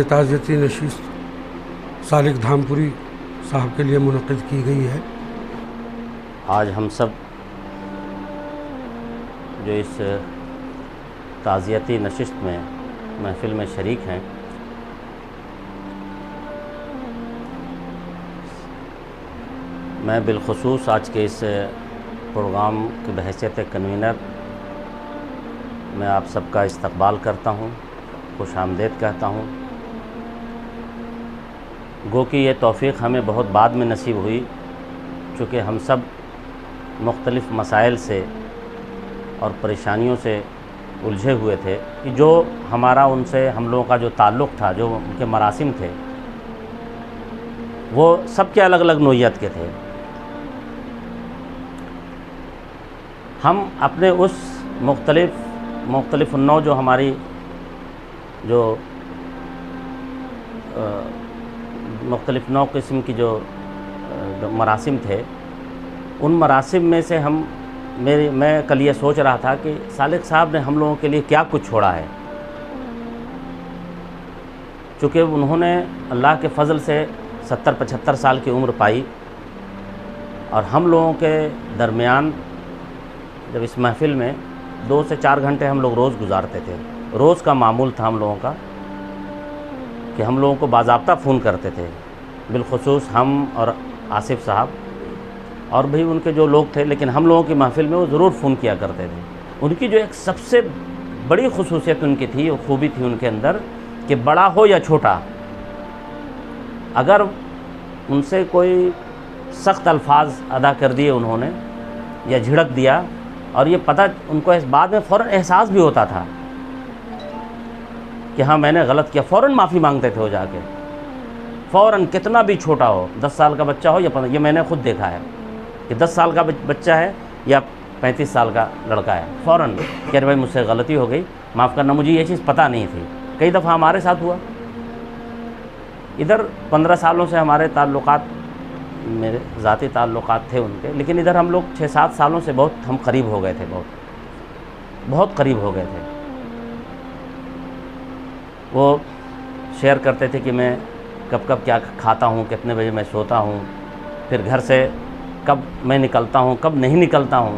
تعزیتی نشست سالک دھامپوری صاحب کے لیے منعقد کی گئی ہے۔ آج ہم سب جو اس تعزیتی نشست میں محفل میں شریک ہیں، میں بالخصوص آج کے اس پروگرام کی بحیثیت کنوینر میں آپ سب کا استقبال کرتا ہوں، خوش آمدید کہتا ہوں۔ گو کہ یہ توفیق ہمیں بہت بعد میں نصیب ہوئی، چونکہ ہم سب مختلف مسائل سے اور پریشانیوں سے الجھے ہوئے تھے کہ جو ہمارا ان سے ہم لوگوں کا جو تعلق تھا، جو ان کے مراسم تھے، وہ سب کے الگ الگ نوعیت کے تھے۔ ہم اپنے اس مختلف النوع جو ہماری جو مختلف نوع قسم کی جو مراسم تھے، ان مراسم میں سے میں کل یہ سوچ رہا تھا کہ سالک صاحب نے ہم لوگوں کے لیے کیا کچھ چھوڑا ہے، چونکہ انہوں نے اللہ کے فضل سے 70-75 سال کی عمر پائی، اور ہم لوگوں کے درمیان جب اس محفل میں 2 سے 4 گھنٹے ہم لوگ روز گزارتے تھے، روز کا معمول تھا ہم لوگوں کا کہ ہم لوگوں کو باضابطہ فون کرتے تھے، بالخصوص ہم اور آصف صاحب اور بھی ان کے جو لوگ تھے، لیکن ہم لوگوں کی محفل میں وہ ضرور فون کیا کرتے تھے۔ ان کی جو ایک سب سے بڑی خصوصیت ان کی تھی، وہ خوبی تھی ان کے اندر کہ بڑا ہو یا چھوٹا، اگر ان سے کوئی سخت الفاظ ادا کر دیے انہوں نے یا جھڑک دیا، اور یہ پتہ ان کو اس بعد میں فوراً احساس بھی ہوتا تھا کہ ہاں میں نے غلط کیا، فوراً معافی مانگتے تھے وہ جا کے، فوراً، کتنا بھی چھوٹا ہو، 10 سال کا بچہ ہو یا 15، یہ میں نے خود دیکھا ہے کہ 10 سال کا بچہ ہے یا 35 سال کا لڑکا ہے، فوراً کہ بھائی مجھ سے غلطی ہو گئی، معاف کرنا، مجھے یہ چیز پتہ نہیں تھی۔ کئی دفعہ ہمارے ساتھ ہوا، ادھر 15 سالوں سے ہمارے تعلقات، میرے ذاتی تعلقات تھے ان کے، لیکن ادھر ہم لوگ 6-7 سالوں سے بہت ہم قریب ہو گئے تھے، بہت قریب ہو گئے تھے۔ وہ شیئر کرتے تھے کہ میں کب کیا کھاتا ہوں، کتنے بجے میں سوتا ہوں، پھر گھر سے کب میں نکلتا ہوں، کب نہیں نکلتا ہوں،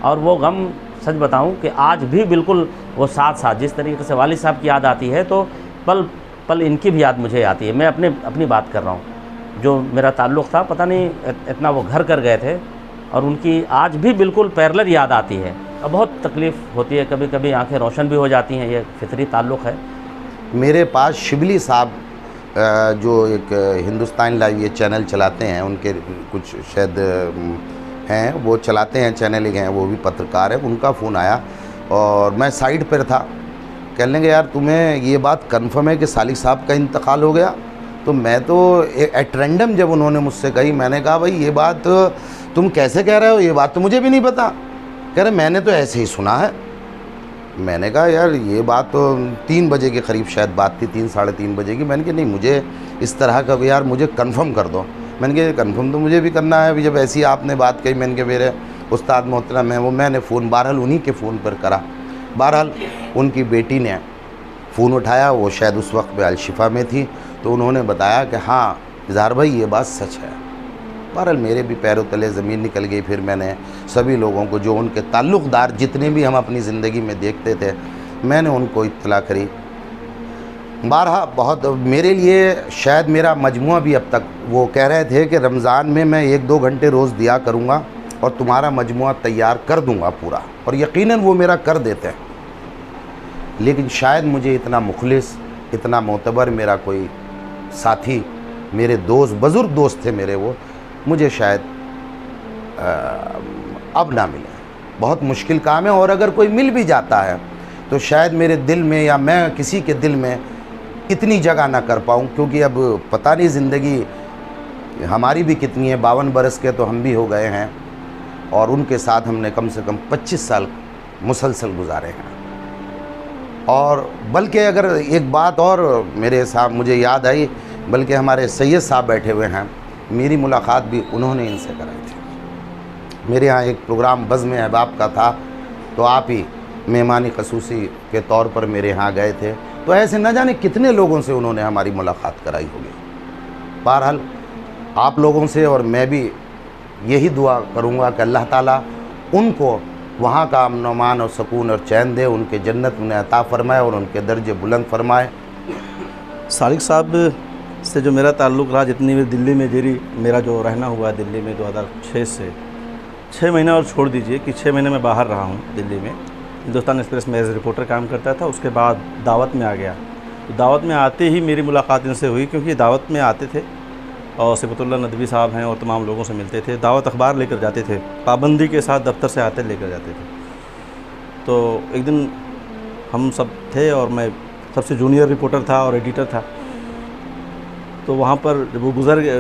اور وہ غم سچ بتاؤں کہ آج بھی بالکل وہ ساتھ جس طریقے سے والد صاحب کی یاد آتی ہے، تو پل پل ان کی بھی یاد مجھے آتی ہے۔ میں اپنی بات کر رہا ہوں، جو میرا تعلق تھا، پتہ نہیں اتنا وہ گھر کر گئے تھے، اور ان کی آج بھی بالکل پیرلر یاد آتی ہے، اور بہت تکلیف ہوتی ہے، کبھی کبھی آنکھیں روشن بھی ہو جاتی ہیں، یہ فطری تعلق ہے۔ میرے پاس شبلی صاحب جو ایک ہندوستان لائیو یہ چینل چلاتے ہیں، ان کے کچھ شاید ہیں، وہ چلاتے ہیں چینل ہیں، وہ بھی پترکار ہیں، ان کا فون آیا اور میں سائٹ پر تھا، کہنے لگے یار تمہیں یہ بات کنفرم ہے کہ سالک صاحب کا انتقال ہو گیا؟ تو میں تو ایٹ رینڈم جب انہوں نے مجھ سے کہی، میں نے کہا بھائی یہ بات تم کیسے کہہ رہے ہو، یہ بات تو مجھے بھی نہیں پتا۔ کہہ رہے میں نے تو ایسے ہی سنا ہے۔ میں نے کہا یار یہ بات تو 3 بجے کے قریب شاید بات تھی، 3-3:30 بجے کی۔ میں نے کہا نہیں، مجھے اس طرح کا یار مجھے کنفرم کر دو۔ میں نے کہا کنفرم تو مجھے بھی کرنا ہے، جب ایسی آپ نے بات کہی۔ میں نے کہا میرے استاد محترم ہیں وہ، میں نے فون بہرحال انہی کے فون پر کرا۔ بہرحال ان کی بیٹی نے فون اٹھایا، وہ شاید اس وقت میں الشفا میں تھی، تو انہوں نے بتایا کہ ہاں اظہار بھائی یہ بات سچ ہے۔ بہرحال میرے بھی پیروں تلے زمین نکل گئی۔ پھر میں نے سبھی لوگوں کو، جو ان کے تعلق دار جتنے بھی ہم اپنی زندگی میں دیکھتے تھے، میں نے ان کو اطلاع کری۔ بارہا بہت میرے لیے، شاید میرا مجموعہ بھی اب تک، وہ کہہ رہے تھے کہ رمضان میں 1-2 گھنٹے روز دیا کروں گا اور تمہارا مجموعہ تیار کر دوں گا پورا، اور یقیناً وہ میرا کر دیتے ہیں، لیکن شاید مجھے اتنا مخلص، اتنا معتبر میرا کوئی ساتھی، میرے دوست، بزرگ دوست تھے میرے، وہ مجھے شاید اب نہ ملے۔ بہت مشکل کام ہے، اور اگر کوئی مل بھی جاتا ہے تو شاید میرے دل میں یا میں کسی کے دل میں اتنی جگہ نہ کر پاؤں، کیونکہ اب پتہ نہیں زندگی ہماری بھی کتنی ہے، 52 برس کے تو ہم بھی ہو گئے ہیں، اور ان کے ساتھ ہم نے کم سے کم 25 سال مسلسل گزارے ہیں۔ اور بلکہ اگر ایک بات اور میرے صاحب مجھے یاد آئی، بلکہ ہمارے سید صاحب بیٹھے ہوئے ہیں، میری ملاقات بھی انہوں نے ان سے کرائی تھی۔ میرے ہاں ایک پروگرام بزم احباب کا تھا، تو آپ ہی مہمانی خصوصی کے طور پر میرے ہاں گئے تھے، تو ایسے نہ جانے کتنے لوگوں سے انہوں نے ہماری ملاقات کرائی ہوگی۔ بہرحال آپ لوگوں سے اور میں بھی یہی دعا کروں گا کہ اللہ تعالیٰ ان کو وہاں کا امن و امان اور سکون اور چین دے، ان کے جنت انہیں عطا فرمائے اور ان کے درجے بلند فرمائے۔ سالک صاحب سے جو میرا تعلق رہا، جتنی بھی دلی میں میرا جو رہنا ہوا ہے دلی میں 2006 سے 6 مہینے اور چھوڑ دیجئے کہ 6 مہینے میں باہر رہا ہوں دلی میں، ہندوستان ایکسپریس میں ایز رپورٹر کام کرتا تھا۔ اس کے بعد دعوت میں آ گیا، تو دعوت میں آتے ہی میری ملاقات ان سے ہوئی، کیونکہ دعوت میں آتے تھے اور صفت اللہ ندوی صاحب ہیں اور تمام لوگوں سے ملتے تھے، دعوت اخبار لے کر جاتے تھے، پابندی کے ساتھ دفتر سے آتے لے کر جاتے تھے۔ تو ایک دن ہم سب تھے اور میں سب سے جونیئر رپورٹر تھا اور ایڈیٹر تھا، تو وہاں پر جب وہ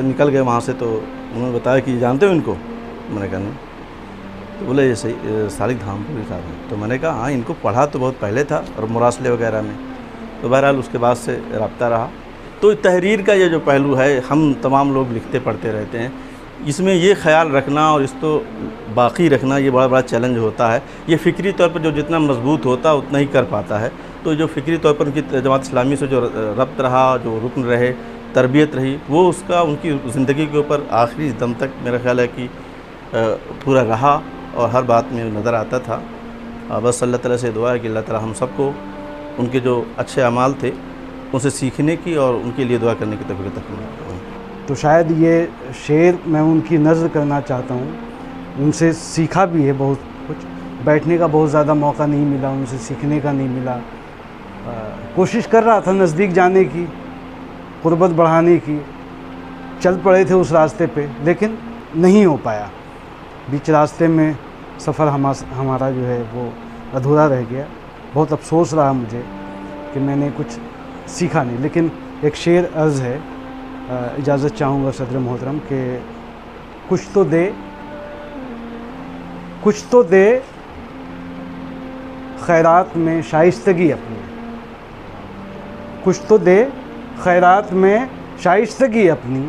نکل گئے وہاں سے تو انہوں نے بتایا کہ جانتے ہو ان کو؟ میں نے کہا نہیں۔ تو بولے یہ سالک دھامپوری صاحب ہیں۔ تو میں نے کہا ہاں، ان کو پڑھا تو بہت پہلے تھا اور مراسلے وغیرہ میں، تو بہرحال اس کے بعد سے رابطہ رہا۔ تو تحریر کا یہ جو پہلو ہے، ہم تمام لوگ لکھتے پڑھتے رہتے ہیں، اس میں یہ خیال رکھنا اور اس کو باقی رکھنا یہ بڑا چیلنج ہوتا ہے۔ یہ فکری طور پر جو جتنا مضبوط ہوتا ہے اتنا ہی کر پاتا ہے۔ تو جو فکری طور پر ان کی جماعت اسلامی سے جو ربط رہا، جو رکن رہے، تربیت رہی، وہ اس کا ان کی زندگی کے اوپر آخری دم تک میرا خیال ہے کہ پورا رہا اور ہر بات میں نظر آتا تھا۔ بس اللہ تعالیٰ سے دعا ہے کہ اللہ تعالیٰ ہم سب کو ان کے جو اچھے اعمال تھے ان سے سیکھنے کی اور ان کے لیے دعا کرنے کی توفیق عطا فرمائے۔ تو شاید یہ شعر میں ان کی نظر کرنا چاہتا ہوں، ان سے سیکھا بھی ہے بہت کچھ، بیٹھنے کا بہت زیادہ موقع نہیں ملا، ان سے سیکھنے کا نہیں ملا۔ کوشش کر رہا تھا نزدیک جانے کی، قربت بڑھانے کی، چل پڑے تھے اس راستے پہ، لیکن نہیں ہو پایا۔ بیچ راستے میں سفر ہمارا جو ہے وہ ادھورا رہ گیا۔ بہت افسوس رہا مجھے کہ میں نے کچھ سیکھا نہیں۔ لیکن ایک شعر عرض ہے، اجازت چاہوں گا صدر محترم کہ کچھ تو دے خیرات میں شائستگی اپنی، کچھ تو دے خیرات میں شائستگی اپنی،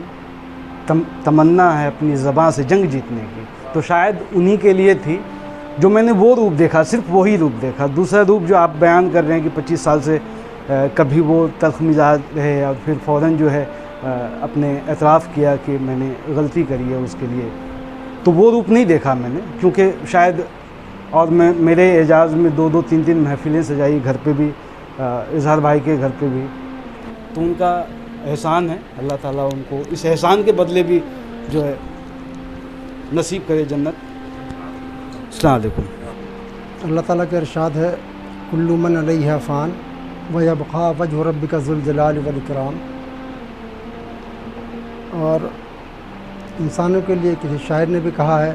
تمنا ہے اپنی زباں سے جنگ جیتنے کی۔ تو شاید انہی کے لیے تھی جو میں نے وہ روپ دیکھا، صرف وہی روپ دیکھا۔ دوسرا روپ جو آپ بیان کر رہے ہیں کہ 25 سال سے کبھی وہ تلخ مزاج رہے اور پھر فوراً جو ہے اپنے اعتراف کیا کہ میں نے غلطی کری ہے اس کے لیے، تو وہ روپ نہیں دیکھا میں نے، کیونکہ شاید اور میرے اعجاز میں 2 3 محفلیں سجائی، گھر پہ بھی، اظہار بھائی کے گھر پہ بھی۔ تو ان کا احسان ہے، اللہ تعالیٰ ان کو اس احسان کے بدلے بھی جو ہے نصیب کرے جنت۔ السلام علیکم۔ اللہ تعالیٰ کے ارشاد ہے کل من علیہا فان ویبقی وجہ ربک ذو الجلال والاکرام۔ اور انسانوں کے لیے کسی شاعر نے بھی کہا ہے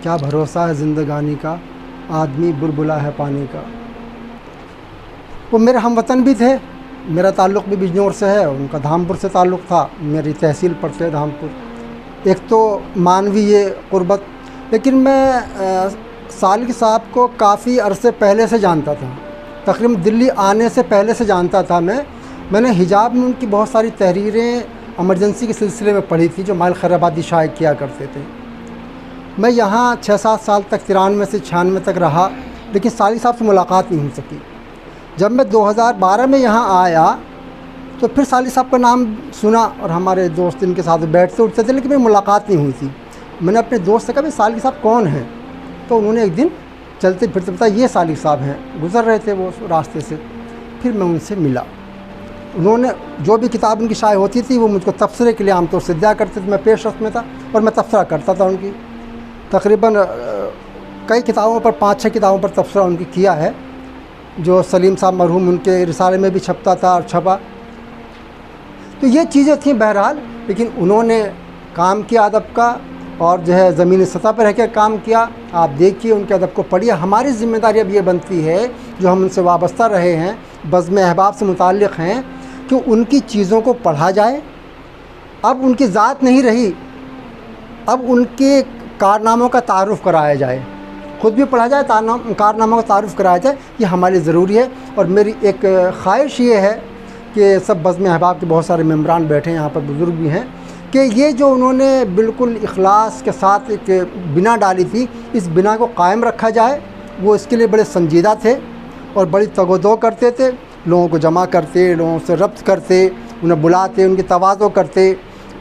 کیا بھروسہ ہے زندگانی کا، آدمی بلبلا ہے پانی کا۔ وہ میرے ہم وطن بھی تھے، میرا تعلق بھی بجنور سے ہے، ان کا دھامپور سے تعلق تھا، میری تحصیل پڑتے دھامپور۔ ایک تو مانوی یہ قربت، لیکن میں سالک صاحب کو کافی عرصے پہلے سے جانتا تھا، تقریباً دلی آنے سے پہلے سے جانتا تھا۔ میں نے حجاب میں ان کی بہت ساری تحریریں ایمرجنسی کے سلسلے میں پڑھی تھی جو مائل خیر آبادی شائع کیا کرتے تھے۔ میں یہاں 6-7 سال تک 93 سے 96 تک رہا، لیکن سالک صاحب سے ملاقات نہیں ہو سکی۔ جب میں 2012 میں یہاں آیا تو پھر سالک صاحب کا نام سنا اور ہمارے دوست ان کے ساتھ بیٹھتے اٹھتے تھے، لیکن میری ملاقات نہیں ہوئی تھی۔ میں نے اپنے دوست سے کہا بھائی سالک صاحب کون ہیں؟ تو انہوں نے ایک دن چلتے پھرتے بتایا یہ سالک صاحب ہیں، گزر رہے تھے وہ راستے سے۔ پھر میں ان سے ملا، انہوں نے جو بھی کتاب ان کی شائع ہوتی تھی وہ مجھ کو تبصرے کے لیے عام طور سے دیا کرتے تھے، میں پیش رفت میں تھا اور میں تبصرہ کرتا تھا ان کی۔ تقریباً کئی کتابوں پر 5-6 کتابوں پر تبصرہ ان کی کیا ہے، جو سلیم صاحب مرحوم ان کے رسالے میں بھی چھپتا تھا اور چھپا۔ تو یہ چیزیں تھیں بہرحال، لیکن انہوں نے کام کیا ادب کا اور جو ہے زمینی سطح پر رہ کے کام کیا۔ آپ دیکھیے ان کے ادب کو پڑھیے۔ ہماری ذمہ داری اب یہ بنتی ہے جو ہم ان سے وابستہ رہے ہیں، بزم احباب سے متعلق ہیں، کہ ان کی چیزوں کو پڑھا جائے۔ اب ان کی ذات نہیں رہی، اب ان کے کارناموں کا تعارف کرایا جائے، خود بھی پڑھا جائے، کارناموں کا تعارف کرایا جائے، یہ ہمارے لیے ضروری ہے۔ اور میری ایک خواہش یہ ہے کہ سب بزم احباب کے بہت سارے ممبران بیٹھے ہیں یہاں پر، بزرگ بھی ہیں، کہ یہ جو انہوں نے بالکل اخلاص کے ساتھ ایک بنا ڈالی تھی، اس بنا کو قائم رکھا جائے۔ وہ اس کے لیے بڑے سنجیدہ تھے اور بڑی تگ و دو کرتے تھے، لوگوں کو جمع کرتے, لوگوں سے ربط کرتے, انہیں بلاتے, ان کی تواضع کرتے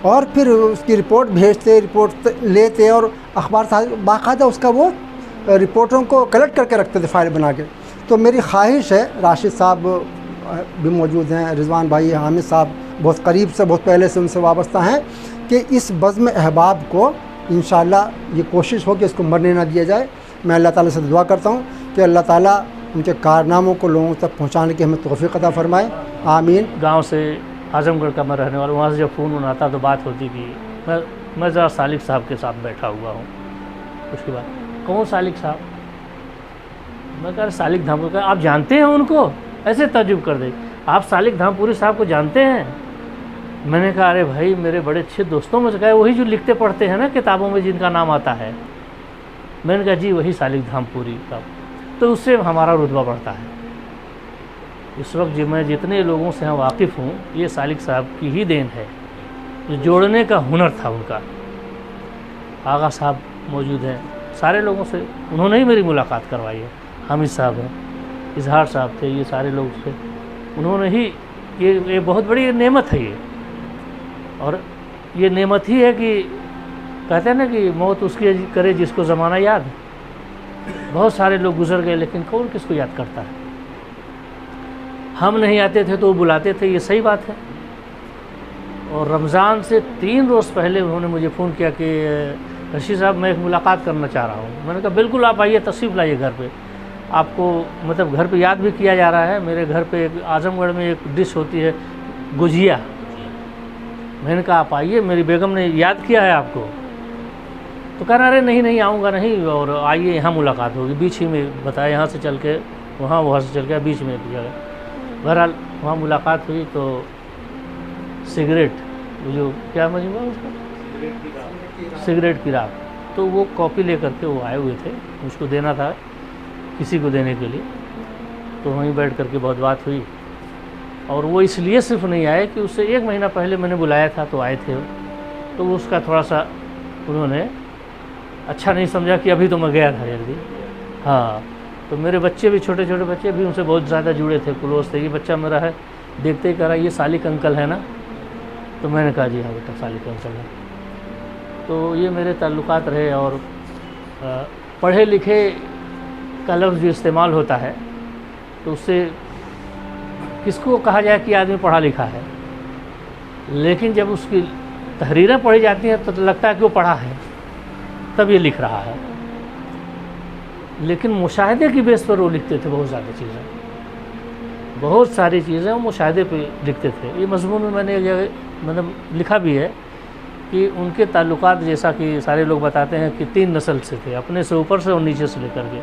اور پھر اس کی رپورٹ بھیجتے, رپورٹ لیتے اور اخبار باقاعدہ اس کا وہ رپورٹوں کو کلیکٹ کر کے رکھتے تھے فائل بنا کے. تو میری خواہش ہے, راشد صاحب بھی موجود ہیں, رضوان بھائی, حامد صاحب بہت قریب سے, بہت پہلے سے ان سے وابستہ ہیں, کہ اس بزم احباب کو انشاءاللہ یہ کوشش ہو کہ اس کو مرنے نہ دیا جائے. میں اللہ تعالیٰ سے دعا کرتا ہوں کہ اللہ تعالیٰ ان کے کارناموں کو لوگوں تک پہنچانے کی ہمیں توفیق عطا فرمائے, آمین. گاؤں سے اعظم گڑھ کا میں رہنے والا, وہاں سے جب فون آتا تو بات ہوتی تھی. میں ذرا سالک صاحب کے ساتھ بیٹھا ہوا ہوں. اس کے بعد کون سالک صاحب؟ میں کہا سالک دھامپوری. آپ جانتے ہیں ان کو؟ ایسے تعجب کر دے, آپ سالک دھامپوری صاحب کو جانتے ہیں؟ میں نے کہا ارے بھائی میرے بڑے اچھے دوستوں میں سے کہا وہی جو لکھتے پڑھتے ہیں نا کتابوں میں جن کا نام آتا ہے. میں نے کہا جی وہی سالک دھامپوری صاحب. تو اس سے ہمارا رتبہ بڑھتا ہے. اس وقت میں جتنے لوگوں سے واقف ہوں یہ سالک صاحب کی ہی دین ہے, جو جوڑنے کا ہنر تھا ان کا. آغا صاحب موجود ہیں, سارے لوگوں سے انہوں نے ہی میری ملاقات کروائی ہے. حامد صاحب ہیں, اظہار صاحب تھے, یہ سارے لوگ تھے, انہوں نے ہی. یہ بہت بڑی نعمت ہے یہ, اور یہ نعمت ہی ہے کہ کہتے ہیں نا کہ موت اس کی کرے جس کو زمانہ یاد. بہت سارے لوگ گزر گئے لیکن کون کس کو یاد کرتا ہے. ہم نہیں آتے تھے تو وہ بلاتے تھے, یہ صحیح بات ہے. اور رمضان سے 3 روز پہلے انہوں نے مجھے فون کیا کہ رشید صاحب میں ایک ملاقات کرنا چاہ رہا ہوں. میں نے کہا بالکل آپ آئیے, تشریف لائیے گھر پہ. آپ کو مطلب گھر پہ یاد بھی کیا جا رہا ہے. میرے گھر پہ ایک اعظم گڑھ میں ایک ڈش ہوتی ہے گجیا. میں نے کہا آپ آئیے, میری بیگم نے یاد کیا ہے آپ کو. تو کہہ رہا ارے نہیں آؤں گا نہیں, اور آئیے یہاں ملاقات ہوگی. بیچ ہی میں بتایا, یہاں سے چل کے وہاں سے چل کے بیچ میں جگہ. بہرحال وہاں ملاقات ہوئی تو سگریٹ, جو کیا مجموعہ اس کا, سگریٹ کی رات, تو وہ کاپی لے کر کے وہ آئے ہوئے تھے, مجھ کو دینا تھا کسی کو دینے کے لیے. تو وہیں بیٹھ کر کے بہت بات ہوئی. اور وہ اس لیے صرف نہیں آئے کہ اس سے 1 مہینہ پہلے میں نے بلایا تھا تو آئے تھے. تو اس کا تھوڑا سا انہوں نے اچھا نہیں سمجھا کہ ابھی تو میں گیا تھا جلدی. ہاں, تو میرے بچے بھی چھوٹے بچے بھی ان سے بہت زیادہ جڑے تھے, کلوز تھے. یہ بچہ میرا ہے, دیکھتے ہی کہہ رہا یہ سالک انکل ہے نا. تو میں نے کہا جی ہاں بیٹا سالک انکل ہے. تو یہ میرے تعلقات رہے. اور پڑھے لکھے کا لفظ جو استعمال ہوتا ہے تو اس سے کس کو کہا جائے کہ آدمی پڑھا لکھا ہے, لیکن جب اس کی تحریریں پڑھی جاتی ہیں تو لگتا ہے کہ وہ پڑھا ہے, تب یہ لکھ رہا ہے. لیکن مشاہدے کی بیس پر وہ لکھتے تھے بہت زیادہ چیزیں, بہت ساری چیزیں وہ مشاہدے پہ لکھتے تھے. یہ مضمون میں نے مطلب لکھا بھی ہے کہ ان کے تعلقات جیسا کہ سارے لوگ بتاتے ہیں کہ 3 نسل سے تھے, اپنے سے اوپر سے اور نیچے سے لے کر کے.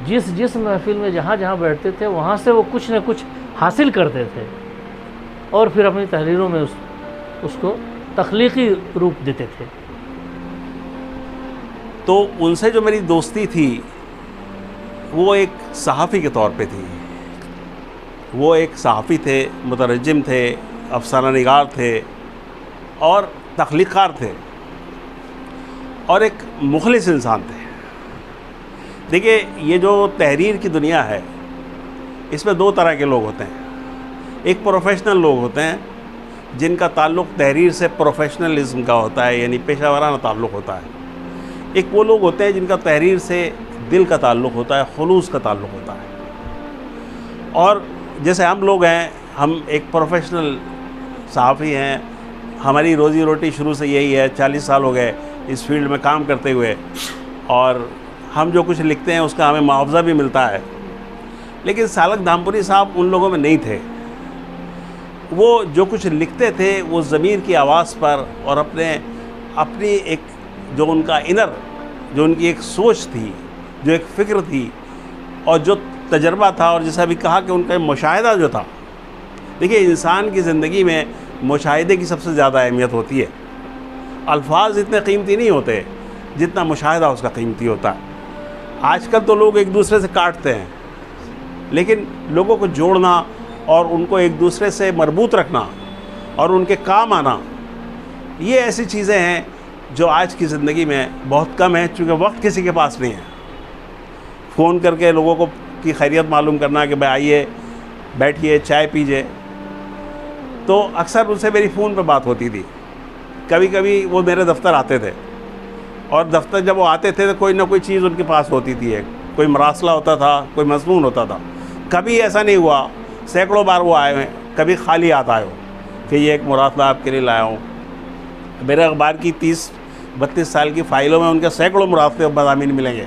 جس محفل میں جہاں بیٹھتے تھے وہاں سے وہ کچھ نہ کچھ حاصل کرتے تھے اور پھر اپنی تحریروں میں اس کو تخلیقی روپ دیتے تھے. تو ان سے جو میری دوستی تھی وہ ایک صحافی کے طور پہ تھی. وہ ایک صحافی تھے, مترجم تھے, افسانہ نگار تھے اور تخلیق کار تھے, اور ایک مخلص انسان تھے. دیکھیے یہ جو تحریر کی دنیا ہے اس میں 2 طرح کے لوگ ہوتے ہیں. ایک پروفیشنل لوگ ہوتے ہیں جن کا تعلق تحریر سے پروفیشنلزم کا ہوتا ہے, یعنی پیشہ ورانہ تعلق ہوتا ہے. ایک وہ لوگ ہوتے ہیں جن کا تحریر سے دل کا تعلق ہوتا ہے, خلوص کا تعلق ہوتا ہے. اور جیسے ہم لوگ ہیں, ہم ایک پروفیشنل صحافی ہیں, ہماری روزی روٹی شروع سے یہی ہے, 40 سال ہو گئے اس فیلڈ میں کام کرتے ہوئے, اور ہم جو کچھ لکھتے ہیں اس کا ہمیں معاوضہ بھی ملتا ہے. لیکن سالک دھامپوری صاحب ان لوگوں میں نہیں تھے. وہ جو کچھ لکھتے تھے وہ ضمیر کی آواز پر اور اپنی ایک جو ان کا انر, جو ان کی ایک سوچ تھی, جو ایک فکر تھی اور جو تجربہ تھا, اور جیسا بھی کہا کہ ان کا مشاہدہ جو تھا. دیکھیے انسان کی زندگی میں مشاہدے کی سب سے زیادہ اہمیت ہوتی ہے. الفاظ اتنے قیمتی نہیں ہوتے جتنا مشاہدہ اس کا قیمتی ہوتا ہے. آج کل تو لوگ ایک دوسرے سے کاٹتے ہیں, لیکن لوگوں کو جوڑنا اور ان کو ایک دوسرے سے مربوط رکھنا اور ان کے کام آنا, یہ ایسی چیزیں ہیں جو آج کی زندگی میں بہت کم ہیں, چونکہ وقت کسی کے پاس نہیں ہے. فون کر کے لوگوں کو کی خیریت معلوم کرنا کہ بھائی آئیے, بیٹھیے چائے پیجیے. تو اکثر ان سے میری فون پہ بات ہوتی تھی. کبھی کبھی وہ میرے دفتر آتے تھے اور دفتر جب وہ آتے تھے تو کوئی نہ کوئی چیز ان کے پاس ہوتی تھی. کوئی مراسلہ ہوتا تھا, کوئی مضمون ہوتا تھا. کبھی ایسا نہیں ہوا, سینکڑوں بار وہ آئے ہیں, کبھی خالی ہاتھ آئے ہو کہ یہ ایک مراسلہ آپ کے لیے لایا ہوں. میرے اخبار کی 30-32 سال کی فائلوں میں ان کے سینکڑوں مراسلے مضامین ملیں گے.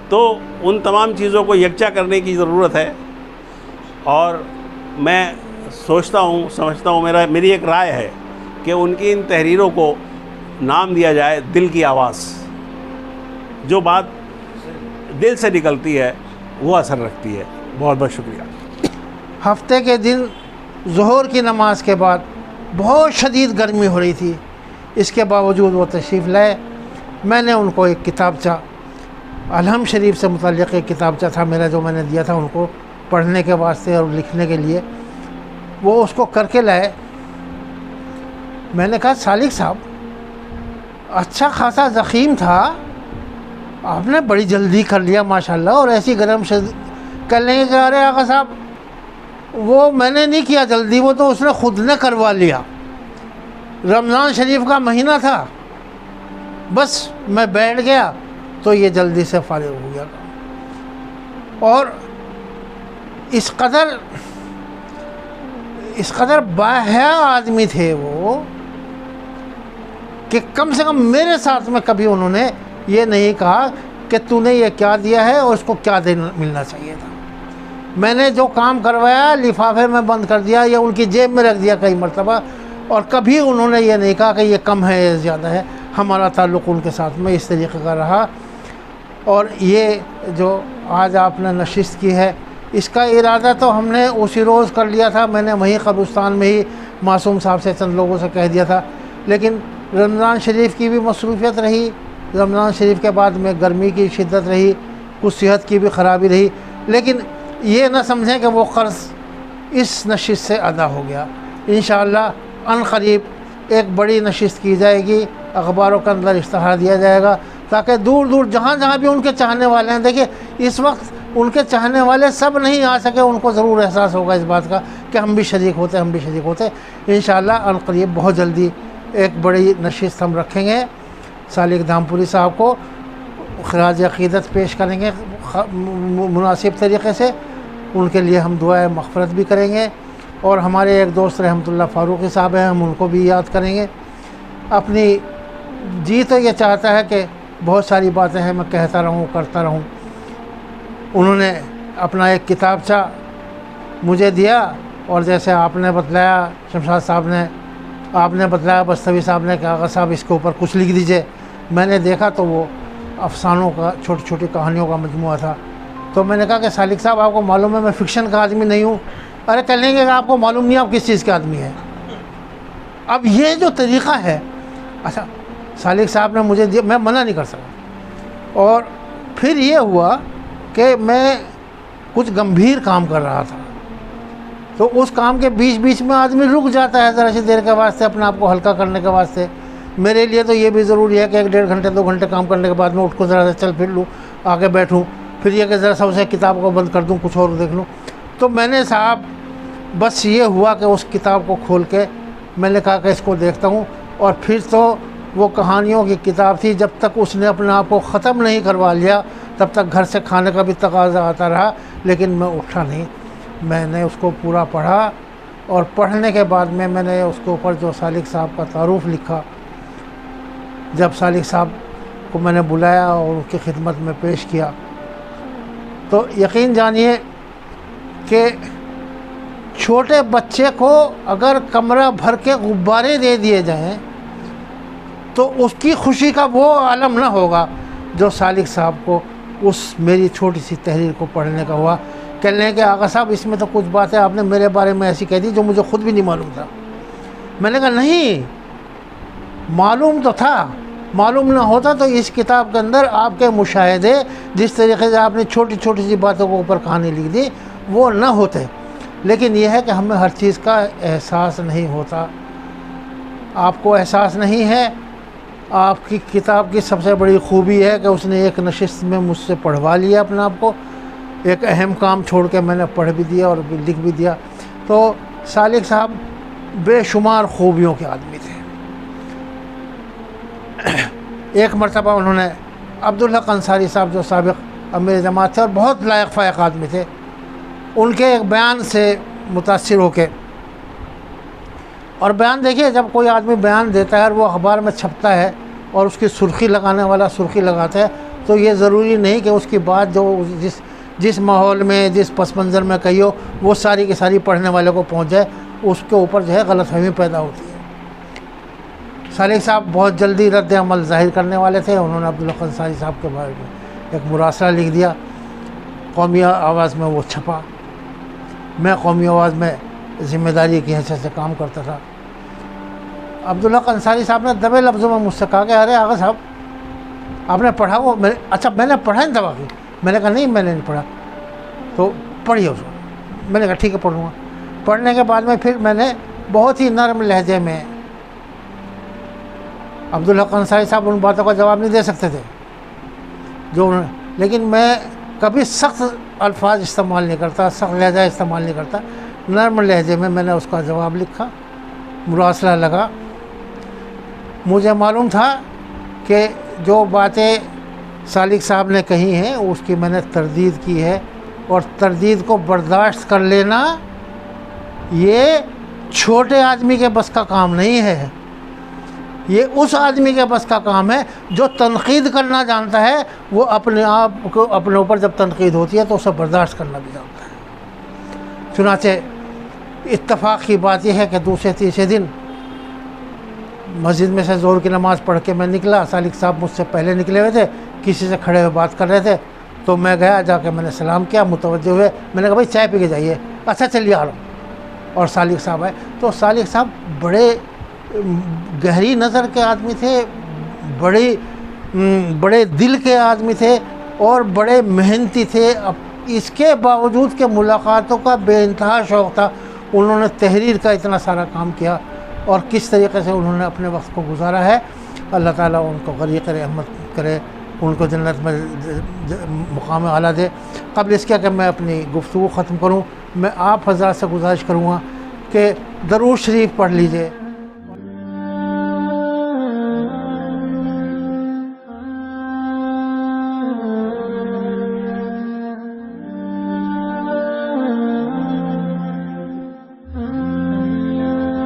تو ان تمام چیزوں کو یکجا کرنے کی ضرورت ہے. اور میں سوچتا ہوں, سمجھتا ہوں, میری ایک رائے ہے کہ ان کی ان تحریروں کو نام دیا جائے دل کی آواز. جو بات دل سے نکلتی ہے وہ اثر رکھتی ہے. بہت بہت شکریہ. ہفتے کے دن ظہر کی نماز کے بعد بہت شدید گرمی ہو رہی تھی. اس کے باوجود وہ تشریف لائے. میں نے ان کو ایک کتابچہ, الحم شریف سے متعلق ایک کتابچہ تھا میرا جو میں نے دیا تھا ان کو پڑھنے کے واسطے اور لکھنے کے لیے, وہ اس کو کر کے لائے. میں نے کہا سالک صاحب اچھا خاصا زخیم تھا, آپ نے بڑی جلدی کر لیا ماشاءاللہ, اور ایسی گرم کر لیں گے کہ ارے آقا صاحب وہ میں نے نہیں کیا جلدی, وہ تو اس نے خود نے کروا لیا. رمضان شریف کا مہینہ تھا, بس میں بیٹھ گیا تو یہ جلدی سے فارغ ہو گیا. اور اس قدر باحیا آدمی تھے وہ کہ کم سے کم میرے ساتھ میں کبھی انہوں نے یہ نہیں کہا کہ تو نے یہ کیا دیا ہے اور اس کو کیا ملنا چاہیے تھا. میں نے جو کام کروایا لفافے میں بند کر دیا یا ان کی جیب میں رکھ دیا کئی مرتبہ, اور کبھی انہوں نے یہ نہیں کہا کہ یہ کم ہے یا زیادہ ہے. ہمارا تعلق ان کے ساتھ میں اس طریقے کا رہا. اور یہ جو آج آپ نے نشست کی ہے, اس کا ارادہ تو ہم نے اسی روز کر لیا تھا. میں نے وہیں قبرستان میں ہی معصوم صاحب سے چند لوگوں سے کہہ دیا تھا, لیکن رمضان شریف کی بھی مصروفیت رہی, رمضان شریف کے بعد میں گرمی کی شدت رہی, کچھ صحت کی بھی خرابی رہی. لیکن یہ نہ سمجھیں کہ وہ قرض اس نشست سے ادا ہو گیا. انشاءاللہ ان قریب ایک بڑی نشست کی جائے گی, اخباروں کے اندر اشتہار دیا جائے گا تاکہ دور دور جہاں جہاں بھی ان کے چاہنے والے ہیں, دیکھیں اس وقت ان کے چاہنے والے سب نہیں آ سکے, ان کو ضرور احساس ہوگا اس بات کا کہ ہم بھی شریک ہوتے. انشاءاللہ ان قریب بہت جلدی ایک بڑی نشست ہم رکھیں گے. سالک دھامپوری صاحب کو خراج عقیدت پیش کریں گے مناسب طریقے سے. ان کے لیے ہم دعائے مغفرت بھی کریں گے, اور ہمارے ایک دوست رحمۃ اللہ فاروقی صاحب ہیں, ہم ان کو بھی یاد کریں گے. اپنی جی تو یہ چاہتا ہے کہ بہت ساری باتیں ہیں میں کہتا رہوں کرتا رہوں. انہوں نے اپنا ایک کتابچہ مجھے دیا, اور جیسے آپ نے بتلایا شمشاد صاحب نے, آپ نے بتلایا بستوی صاحب نے کہ آغا صاحب اس کے اوپر کچھ لکھ دیجئے. میں نے دیکھا تو وہ افسانوں کا, چھوٹی چھوٹی کہانیوں کا مجموعہ تھا. تو میں نے کہا کہ سالک صاحب آپ کو معلوم ہے میں فکشن کا آدمی نہیں ہوں. ارے کہہ لیں گے کہ آپ کو معلوم نہیں آپ کس چیز کے آدمی ہیں. اب یہ جو طریقہ ہے, اچھا سالک صاحب نے مجھے دیا, میں منع نہیں کر سکا. اور پھر یہ ہوا کہ میں کچھ گمبھیر کام کر رہا تھا, تو اس کام کے بیچ میں آدمی رک جاتا ہے ذرا سی دیر کے واسطے اپنے آپ کو ہلکا کرنے کے واسطے. میرے لیے تو یہ بھی ضروری ہے کہ 1-1.5 گھنٹے 2 گھنٹے کام کرنے کے بعد میں اٹھ کو ذرا سا چل پھر لوں, آگے بیٹھوں, پھر یہ کہ ذرا سا اسے کتاب کو بند کر دوں, کچھ اور دیکھ لوں. تو میں نے صاحب بس یہ ہوا کہ اس کتاب کو کھول کے میں نے کہا کہ اس کو دیکھتا ہوں. اور پھر تو وہ کہانیوں کی کتاب تھی, جب تک اس نے اپنے آپ کو ختم نہیں کروا لیا تب تک گھر سے کھانے کا بھی تقاضا آتا رہا, لیکن میں اٹھا نہیں. میں نے اس کو پورا پڑھا, اور پڑھنے کے بعد میں نے اس کے اوپر جو سالک صاحب کا تعارف لکھا. جب سالک صاحب کو میں نے بلایا اور ان کی خدمت میں پیش کیا تو یقین جانیے کہ چھوٹے بچے کو اگر کمرہ بھر کے غبارے دے دیے جائیں تو اس کی خوشی کا وہ عالم نہ ہوگا جو سالک صاحب کو اس میری چھوٹی سی تحریر کو پڑھنے کا ہوا. کہہ لیں کہ آقا صاحب اس میں تو کچھ باتیں آپ نے میرے بارے میں ایسی کہہ دی جو مجھے خود بھی نہیں معلوم تھا. میں نے کہا نہیں, معلوم تو تھا, معلوم نہ ہوتا تو اس کتاب کے اندر آپ کے مشاہدے جس طریقے سے آپ نے چھوٹی چھوٹی سی باتوں کے اوپر کہانی لکھ دی وہ نہ ہوتے. لیکن یہ ہے کہ ہمیں ہر چیز کا احساس نہیں ہوتا. آپ کو احساس نہیں ہے. آپ کی کتاب کی سب سے بڑی خوبی ہے کہ اس نے ایک نشست میں مجھ سے پڑھوا لیا اپنے آپ کو, ایک اہم کام چھوڑ کے میں نے پڑھ بھی دیا اور لکھ بھی دیا. تو سالک صاحب بے شمار خوبیوں کے آدمی تھے. ایک مرتبہ انہوں نے عبدالحق انصاری صاحب جو سابق امیر جماعت تھے اور بہت لائق فائق آدمی تھے، ان کے ایک بیان سے متاثر ہو کے، اور بیان دیکھیے جب کوئی آدمی بیان دیتا ہے اور وہ اخبار میں چھپتا ہے اور اس کی سرخی لگانے والا سرخی لگاتا ہے، تو یہ ضروری نہیں کہ اس کی بات جو جس ماحول میں جس پس منظر میں کہی ہو وہ ساری کی ساری پڑھنے والے کو پہنچ جائے، اس کے اوپر جو ہے غلط فہمی پیدا ہوتی ہے. سالک صاحب بہت جلدی رد عمل ظاہر کرنے والے تھے. انہوں نے عبدالحق انصاری صاحب کے بارے میں ایک مراسلہ لکھ دیا، قومی آواز میں وہ چھپا. میں قومی آواز میں ذمہ داری کی حیثیت سے کام کرتا تھا. عبدالحق انصاری صاحب نے دبے لفظوں میں مجھ سے کہا کہ ارے آغا صاحب آپ نے پڑھا وہ اچھا میں نے پڑھا نہیں دبا کی. میں نے کہا نہیں میں نے نہیں پڑھا. تو پڑھیے اس کو. میں نے کہا ٹھیک ہے پڑھوں گا. پڑھنے کے بعد میں پھر میں نے بہت ہی نرم لہجے میں، عبدالحق انصاری صاحب ان باتوں کا جواب نہیں دے سکتے تھے جو انہوں نے، لیکن میں کبھی سخت الفاظ استعمال نہیں کرتا، سخت لہجہ استعمال نہیں کرتا. نرم لہجے میں نے اس کا جواب لکھا، مراسلہ لگا. مجھے معلوم تھا کہ جو باتیں سالک صاحب نے کہی ہیں اس کی میں نے تردید کی ہے، اور تردید کو برداشت کر لینا یہ چھوٹے آدمی کے بس کا کام نہیں ہے. یہ اس آدمی کے بس کا کام ہے جو تنقید کرنا جانتا ہے. وہ اپنے آپ کو اپنے اوپر جب تنقید ہوتی ہے تو اسے برداشت کرنا بھی جانتا ہے. چنانچہ اتفاق کی بات یہ ہے کہ دوسرے تیسرے دن مسجد میں سے ظہر کی نماز پڑھ کے میں نکلا. سالک صاحب مجھ سے پہلے نکلے ہوئے تھے، کسی سے کھڑے ہوئے بات کر رہے تھے. تو میں گیا، جا کے میں نے سلام کیا، متوجہ ہوئے. میں نے کہا بھائی چائے پی کے جائیے. اچھا چلیے آ رہا ہوں. اور سالک صاحب آئے. تو سالک صاحب بڑے گہری نظر کے آدمی تھے، بڑے دل کے آدمی تھے اور بڑے محنتی تھے. اس کے باوجود کہ ملاقاتوں کا بے انتہا شوق تھا، انہوں نے تحریر کا اتنا سارا کام کیا اور کس طریقے سے انہوں نے اپنے وقت کو گزارا ہے. اللہ تعالیٰ ان کو غریق رحمت کرے، ان کو جنت میں مقام اعلیٰ دے. قبل اس کے کہ میں اپنی گفتگو ختم کروں، میں آپ حضرات سے گزارش کروں گا کہ درود شریف پڑھ لیجئے.